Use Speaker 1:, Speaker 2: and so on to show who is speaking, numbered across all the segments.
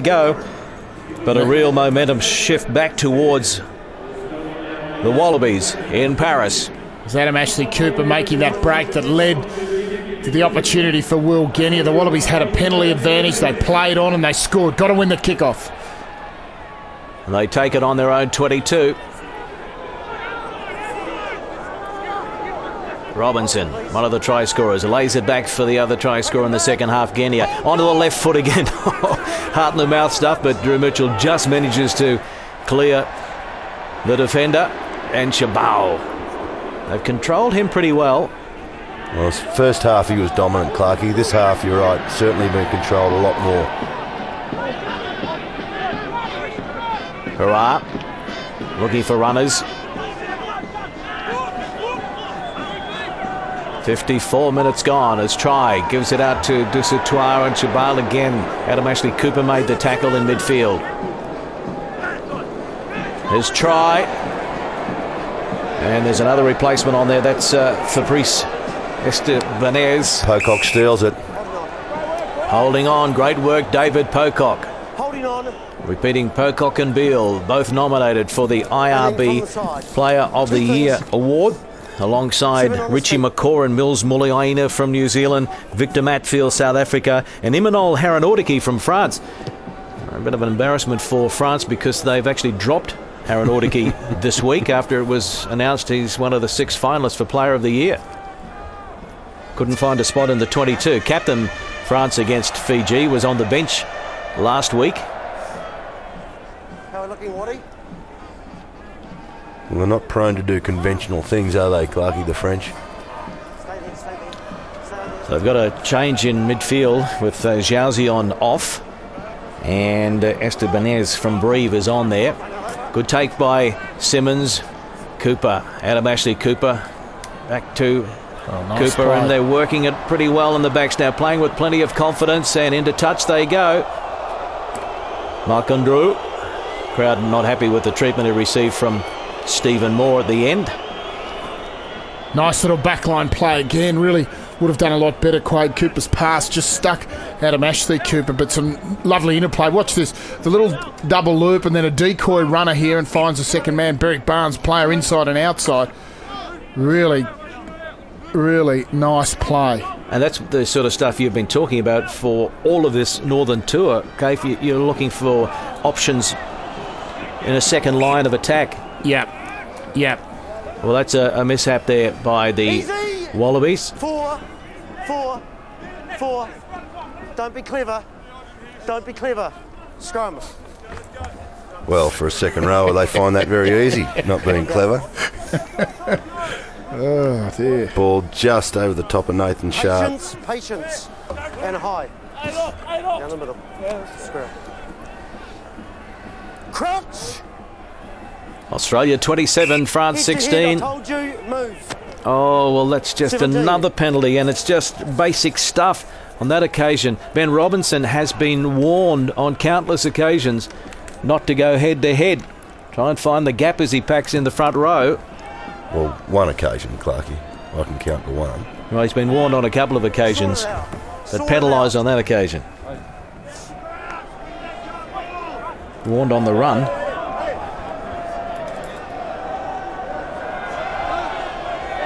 Speaker 1: go, but a real momentum shift back towards the Wallabies in Paris.
Speaker 2: It's Adam Ashley Cooper making that break that led to the opportunity for Will Genia. The Wallabies had a penalty advantage. They played on and they scored. Got to win the kickoff.
Speaker 1: And they take it on their own 22. Robinson, one of the try scorers, lays it back for the other try scorer in the second half. Genia onto the left foot again. Heart in the mouth stuff, but Drew Mitchell just manages to clear the defender. And Chabal, they've controlled him pretty well.
Speaker 3: Well, first half he was dominant, Clarkie. This half, you're right, certainly been controlled a lot more.
Speaker 1: Hurrah, looking for runners. 54 minutes gone as Try gives it out to Dusautoir and Chabal again. Adam Ashley Cooper made the tackle in midfield. There's Try. And there's another replacement on there. That's Fabrice Estebanez.
Speaker 3: Pocock steals it.
Speaker 1: Holding on. Great work, David Pocock.
Speaker 4: Holding on.
Speaker 1: Repeating, Pocock and Beale, both nominated for the IRB Player of the Year award, alongside Richie McCaw and Mills Muliaina from New Zealand, Victor Matfield, South Africa, and Imanol Haranoudiki from France. A bit of an embarrassment for France because they've actually dropped Haranoudiki this week after it was announced he's one of the 6 finalists for Player of the Year. Couldn't find a spot in the 22. Captain France against Fiji was on the bench last week.
Speaker 4: How are we looking, Waddy?
Speaker 3: Well, they're not prone to do conventional things, are they, Clarkie, the French?
Speaker 1: So they've got a change in midfield with Xiaozion off, and Estebanez from Brive is on there. Good take by Simmons. Cooper, Adam Ashley Cooper, back to
Speaker 2: nice
Speaker 1: Cooper,
Speaker 2: play.
Speaker 1: and they're working it pretty well in the backs now, playing with plenty of confidence, and into touch they go. Mark Andrew, crowd not happy with the treatment he received from Stephen Moore at the end.
Speaker 2: Nice little backline play again. Really would have done a lot better. Quade Cooper's pass just stuck Adam Ashley Cooper, but some lovely interplay. Watch this. The little double loop and then a decoy runner here and finds the second man. Beric Barnes, player inside and outside. Really, really nice play.
Speaker 1: And that's the sort of stuff you've been talking about for all of this Northern Tour. Okay, if you're looking for options in a second line of attack.
Speaker 2: Yep.
Speaker 1: Well, that's a mishap there by the
Speaker 4: Easy.
Speaker 1: Wallabies.
Speaker 4: 4, 4, 4. Don't be clever. Don't be clever. Scrum.
Speaker 3: Well, for a second rower, they find that very easy, not being clever.
Speaker 2: Oh, dear.
Speaker 3: Ball just over the top of Nathan Sharp.
Speaker 4: Patience. And high. Down the middle. Square. Crouch.
Speaker 1: Australia 27, France
Speaker 4: Head to head,
Speaker 1: 16.
Speaker 4: I told you, move.
Speaker 1: Oh, well, that's just
Speaker 4: 17.
Speaker 1: another penalty, and it's just basic stuff on that occasion. Ben Robinson has been warned on countless occasions not to go head-to-head. Try and find the gap as he packs in the front row.
Speaker 3: Well, one occasion, Clarkie. I can count to one.
Speaker 1: Well, he's been warned on a couple of occasions, but penalised on that occasion. Warned on the run.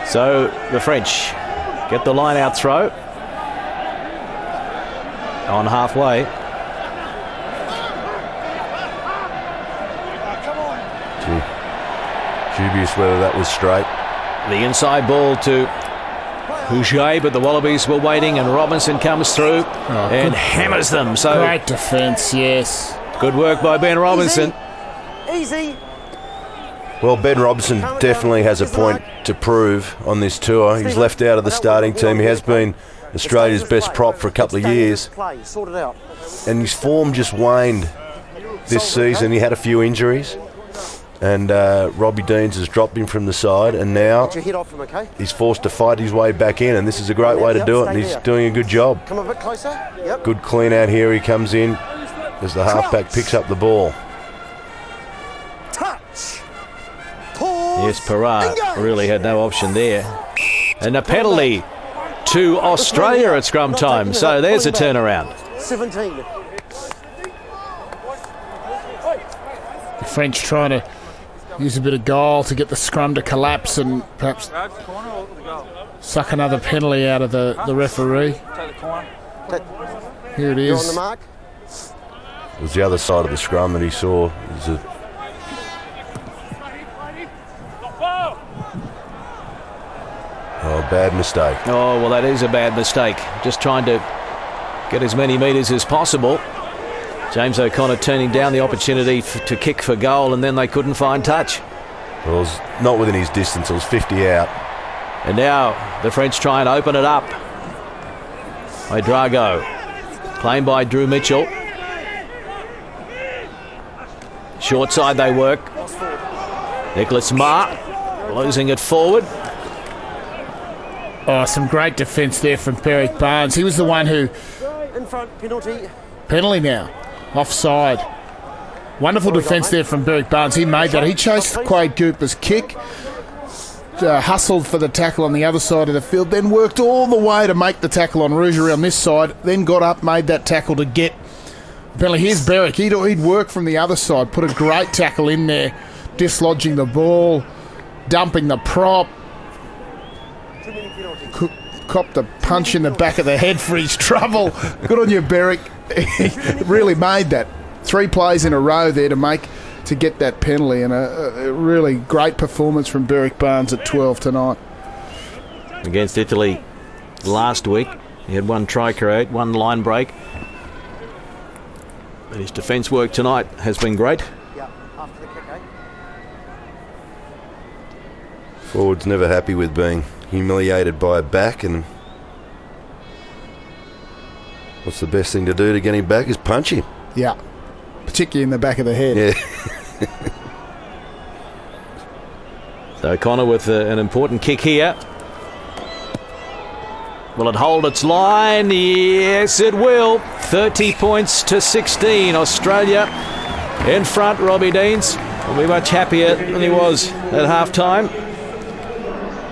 Speaker 1: So the French get the line out throw on halfway.
Speaker 3: Dubious whether that was straight.
Speaker 1: The inside ball to Houget, but the Wallabies were waiting, and Robinson comes through and hammers them. So
Speaker 2: Great defence, yes.
Speaker 1: good work by Ben Robinson.
Speaker 4: Easy.
Speaker 3: Well, Ben Robinson definitely has a point to prove on this tour. He's left out of the starting team. He has been Australia's best prop for a couple of years.
Speaker 4: Sort it out.
Speaker 3: And his form just waned this season. He had a few injuries. And Robbie Deans has dropped him from the side, and now
Speaker 4: Get your head off him, okay?
Speaker 3: he's forced to fight his way back in, and this is a great way to do it, and he's doing a good job.
Speaker 4: Come a bit closer. Yep.
Speaker 3: Good clean out here. He comes in as the halfback picks up the ball.
Speaker 4: Touch. Pause.
Speaker 1: Yes, Perra
Speaker 4: Engage.
Speaker 1: really had no option there. And a penalty to Australia at scrum time. So there's a turnaround.
Speaker 4: 17.
Speaker 2: French trying to use a bit of goal to get the scrum to collapse and perhaps suck another penalty out of the referee. Here it is.
Speaker 4: On the mark.
Speaker 3: It was the other side of the scrum that he saw. It was bad mistake.
Speaker 1: Oh, well, that is a bad mistake. Just trying to get as many metres as possible. James O'Connor turning down the opportunity to kick for goal, and then they couldn't find touch.
Speaker 3: Well, it was not within his distance. It was 50 out.
Speaker 1: And now the French try and open it up. By Drago. Claimed by Drew Mitchell. Short side they work. Nicholas Marr losing it forward.
Speaker 2: Oh, some great defence there from Berwick Barnes. He was the one who...
Speaker 4: In front, penalty.
Speaker 2: Penalty now. Offside. Wonderful defence there from Berwick Barnes. He made that. He chased Quade Cooper's kick. Hustled for the tackle on the other side of the field. Then worked all the way to make the tackle on Rougerie on this side. Then got up, made that tackle to get... Penalty. Here's Berwick. He'd work from the other side. Put a great tackle in there. Dislodging the ball. Dumping the prop. Copped a punch in the back of the head for his trouble. Good on you, Berwick. He really made that. 3 plays in a row there to get that penalty, and a really great performance from Berwick Barnes at 12 tonight.
Speaker 1: Against Italy last week, he had 1 try create, 1 line break. But his defence work tonight has been great.
Speaker 4: Yeah, after the kick, eh?
Speaker 3: Forward's never happy with being humiliated by a back, and what's the best thing to do to get him back is punch him.
Speaker 2: Yeah, particularly in the back of the head.
Speaker 3: Yeah.
Speaker 1: So O'Connor with an important kick here. Will it hold its line? Yes, it will. 30 points to 16. Australia in front. Robbie Deans will be much happier than he was at half-time.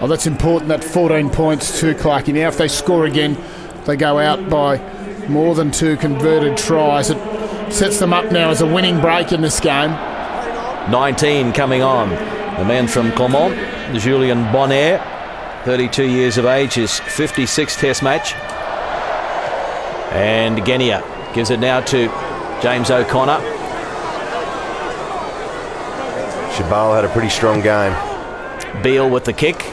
Speaker 2: Oh, that's important, that 14 points too, Clarkie. Now, if they score again, they go out by more than 2 converted tries. It sets them up now as a winning break in this game.
Speaker 1: 19 coming on. The man from Clermont, Julien Bonaire, 32 years of age, his 56th Test match. And Genia gives it now to James O'Connor.
Speaker 3: Shabal had a pretty strong game.
Speaker 1: Beale with the kick.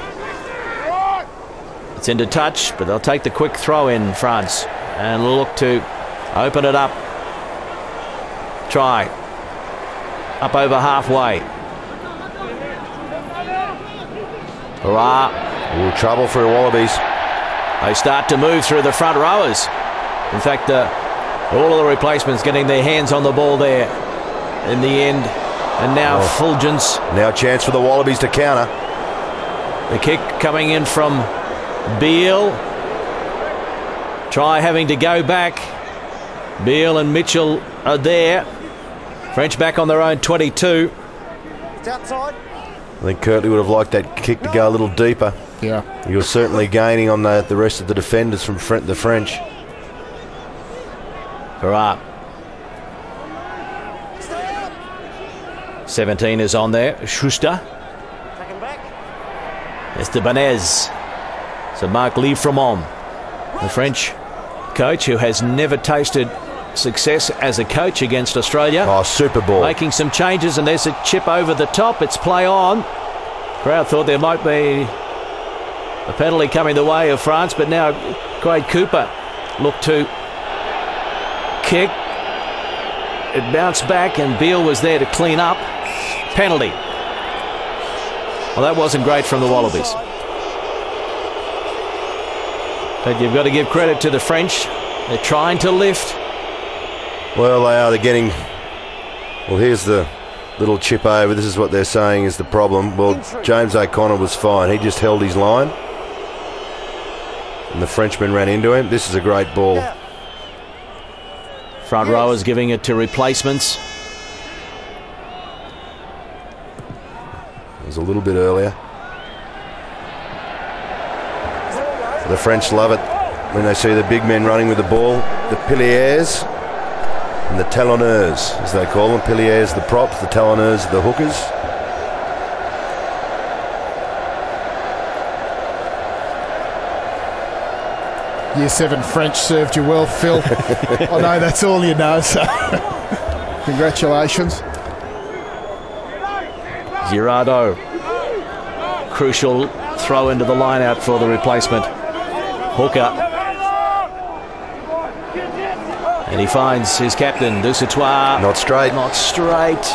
Speaker 1: It's into touch, but they'll take the quick throw in, France, and look to open it up. Try. Up over halfway. Hurrah.
Speaker 3: Trouble for the Wallabies.
Speaker 1: They start to move through the front rowers. In fact, all of the replacements getting their hands on the ball there in the end. And now Fulgens.
Speaker 3: Now a chance for the Wallabies to counter.
Speaker 1: The kick coming in from Beale. Try having to go back. Beale and Mitchell are there. French back on their own 22.
Speaker 4: It's outside.
Speaker 3: I think Kirtley would have liked that kick to go a little deeper.
Speaker 2: Yeah.
Speaker 3: He was certainly gaining on the rest of the defenders from the French.
Speaker 1: Hurrah. 17 is on there. Schuster.
Speaker 4: Take him back.
Speaker 1: Estebanez. So Marc Livremont, the French coach who has never tasted success as a coach against Australia.
Speaker 3: Oh, super ball.
Speaker 1: Making some changes, and there's a chip over the top. It's play on. Crowd thought there might be a penalty coming the way of France, but now Quade Cooper looked to kick. It bounced back, and Beale was there to clean up. Penalty. Well, that wasn't great from the Wallabies. But you've got to give credit to the French. They're trying to lift.
Speaker 3: Well, they are. They're getting... Well, here's the little chip over. This is what they're saying is the problem. Well, James O'Connor was fine. He just held his line. And the Frenchman ran into him. This is a great ball.
Speaker 1: Front rowers giving it to replacements.
Speaker 3: It was a little bit earlier. The French love it when they see the big men running with the ball. The Piliers. and the talonneurs, as they call them. Piliers, the props, the talonneurs, the hookers.
Speaker 2: Year 7 French served you well, Phil. I know that's all you know, so congratulations.
Speaker 1: Girardeau. Crucial throw into the line out for the replacement. Hooker. And he finds his captain, Dusautoir.
Speaker 3: Not straight.
Speaker 1: Not straight.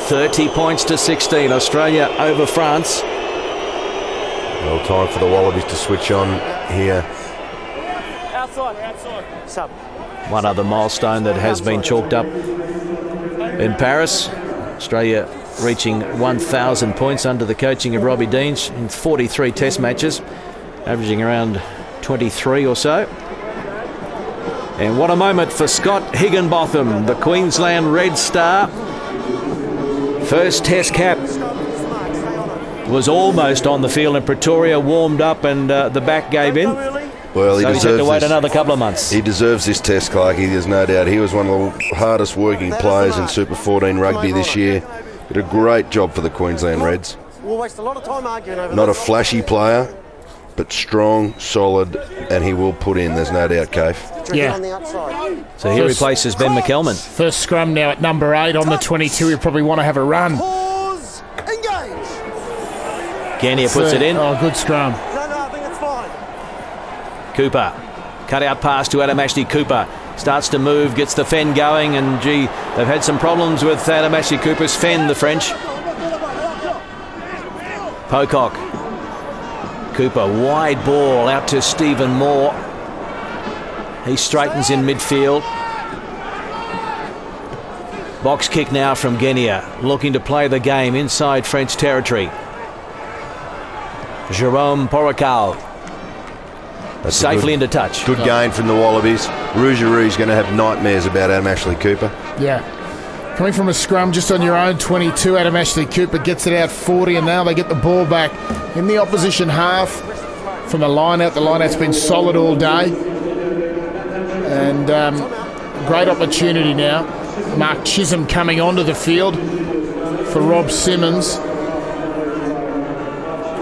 Speaker 1: 30 points to 16. Australia over France.
Speaker 3: Well, time for the Wallabies to switch on here.
Speaker 4: Outside. Sub.
Speaker 1: One other milestone that has been chalked up in Paris. Australia reaching 1,000 points under the coaching of Robbie Deans in 43 test matches, averaging around 23 or so. And what a moment for Scott Higginbotham, the Queensland Red Star. First test cap. Was almost on the field in Pretoria, warmed up, and the back gave in.
Speaker 3: Well, he
Speaker 1: so he's had to wait another couple of months.
Speaker 3: He deserves this test, Clarkie, there's no doubt. He was one of the hardest working players in Super 14 rugby this year. Did a great job for the Queensland Reds.
Speaker 4: We'll waste a lot of time arguing over
Speaker 3: Not a flashy player, but strong, solid, and he will put in, there's no doubt, Cave.
Speaker 2: Yeah.
Speaker 4: On the outside.
Speaker 1: So he replaces Ben McKelman.
Speaker 2: First scrum now at number 8 on the 22. We probably want to have a run.
Speaker 4: Pause. Engage.
Speaker 1: Genia puts it in.
Speaker 2: Oh, good scrum.
Speaker 4: No, I think it's fine.
Speaker 1: Cooper. Cut out pass to Adam Ashley Cooper. Starts to move, gets the fend going, and gee, they've had some problems with Adam Ashley Cooper's fend, the French. Pocock. Cooper, wide ball out to Stephen Moore. He straightens in midfield. Box kick now from Genia, looking to play the game inside French territory. Jerome Porrical.
Speaker 3: That's
Speaker 1: safely into touch.
Speaker 3: Good gain from the Wallabies. Rougerie going to have nightmares about Adam Ashley Cooper.
Speaker 2: Yeah. Coming from a scrum just on your own 22, Adam Ashley Cooper gets it out 40, and now they get the ball back in the opposition half from the line-out. The line-out's been solid all day. And great opportunity now. Mark Chisholm coming onto the field for Rob Simmons,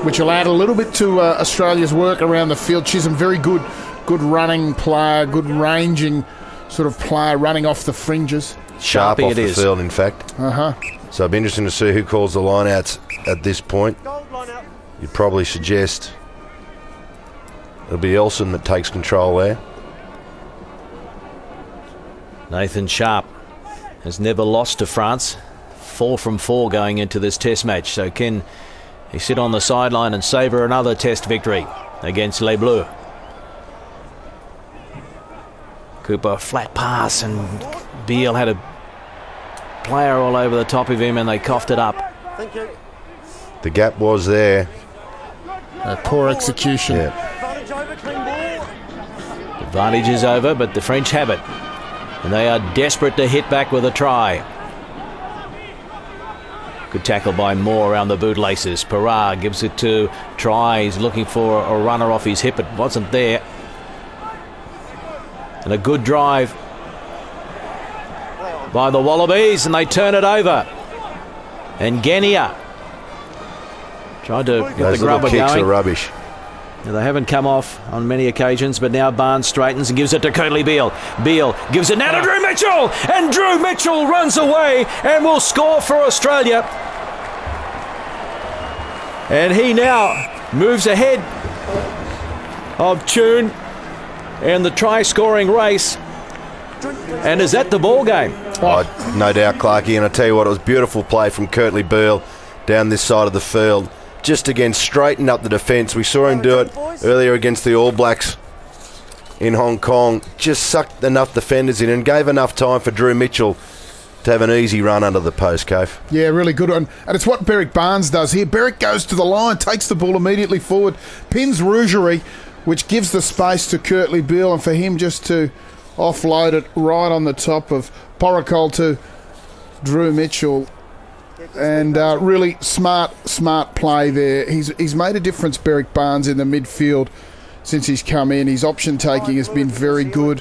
Speaker 2: which will add a little bit to Australia's work around the field. Chisholm, very good running player, good ranging sort of player, running off the fringes.
Speaker 3: Sharp off the field, in fact.
Speaker 2: So
Speaker 3: it'll be interesting to see who calls the line-outs at this point. You'd probably suggest it'll be Elson that takes control there.
Speaker 1: Nathan Sharp has never lost to France. 4 from 4 going into this test match. So can he sit on the sideline and savour another test victory against Les Bleus? Cooper, flat pass, and Beale had a player all over the top of him and they coughed it up.
Speaker 4: Thank you.
Speaker 3: The gap was there.
Speaker 2: Poor execution.
Speaker 3: Yeah.
Speaker 4: Advantage over, clean ball.
Speaker 1: Advantage is over, but the French have it. And they are desperate to hit back with a try. Good tackle by Moore around the bootlaces. Parra gives it to Try. He's looking for a runner off his hip. It wasn't there. And a good drive by the Wallabies, and they turn it over. And Genia tried to get
Speaker 3: Those
Speaker 1: the grubber
Speaker 3: little kicks
Speaker 1: going.
Speaker 3: are rubbish.
Speaker 1: Now, they haven't come off on many occasions, but now Barnes straightens and gives it to Curtly Beale. Beale gives it now to Drew Mitchell, and Drew Mitchell runs away and will score for Australia. And he now moves ahead of Tune in the try-scoring race and is at the ball game.
Speaker 3: Oh, no doubt, Clarkie, and I tell you what, it was beautiful play from Curtly Beale down this side of the field. Just again, straightened up the defence. We saw him do it earlier against the All Blacks in Hong Kong. Just sucked enough defenders in and gave enough time for Drew Mitchell to have an easy run under the post, Cave.
Speaker 2: Yeah, really good one. And it's what Berrick Barnes does here. Berrick goes to the line, takes the ball immediately forward, pins Rougerie, which gives the space to Curtly Beale, and for him just to offload it right on the top of Porrical to Drew Mitchell. And really smart play there. He's made a difference, Berrick Barnes, in the midfield since he's come in. His option taking has been very good.